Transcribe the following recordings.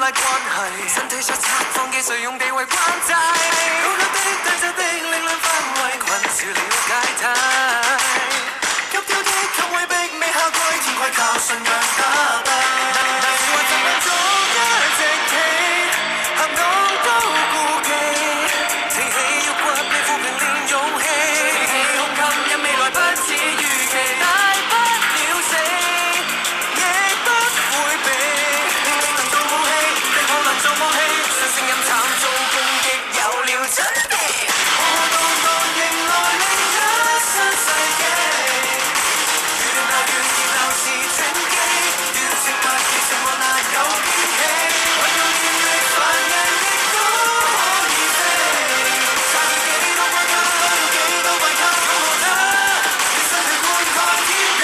拉關係，身體所測放嘅誰用地位關制？高級的低質的力量範圍，困住了階梯。急跳的襟位逼未下跪，天規靠信仰打低。難說怎樣做一隻棋，行動都顧忌，挺起腰骨你撫平練勇氣，挺起胸襟因未來不似預期，大不了死，亦不會避。拼力能做武器，力可能做武器，讓聲音慘遭攻擊有了準備。我動盪迎來另一新世紀，越鬧越熱鬧是轉機，越寂寞越寂寞難有驚喜。為了練力凡人亦都可以飛，差距幾多關卡，幾多關卡，擁抱它，你身去觀看天地。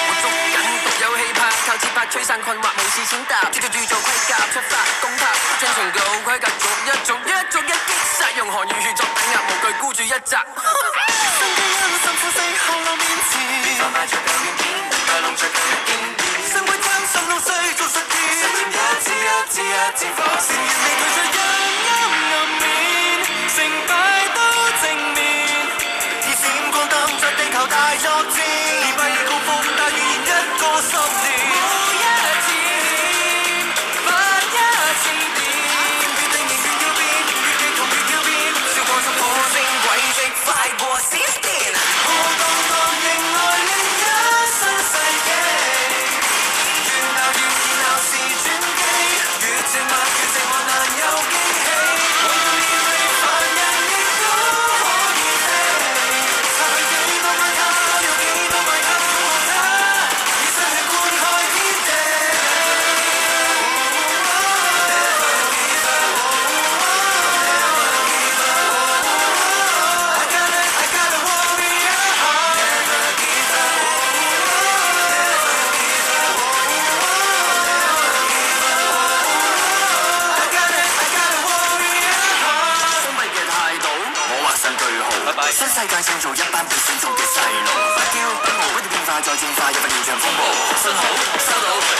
我捉緊獨有氣魄，靠節拍吹散困惑，無視踐踏，著做盔甲出發攻塔，精神高規格逐一擊殺，用寒與血作抵押，無懼孤注一擲。新基因滲透四後路面前，放慢着舊軟件，帶動着舊經典，新規將心弄碎做實驗，實驗一次一次一次火線，未退出陰暗面，成敗都正面，以閃光燈着地球大作戰，而不以高峰大預言一個10年，每一次不一次變，決定仍然要變，越激動越要變，燒光出火星軌跡快過閃電。我動盪迎來另一新世紀，越鬧越熱鬧是轉機，越寂寞越寂寞難有驚喜。為了練力凡人亦都可以飛，差距幾多關卡，有幾多關卡，擁抱它，以身去觀看天地。I got a warrior heart. Never give up. I got a warrior heart. 封閉嘅態度，我畫上句號。新世界創造一班被選中嘅細路，不驕不傲，不斷變化再進化，一份現場風暴。信號收到。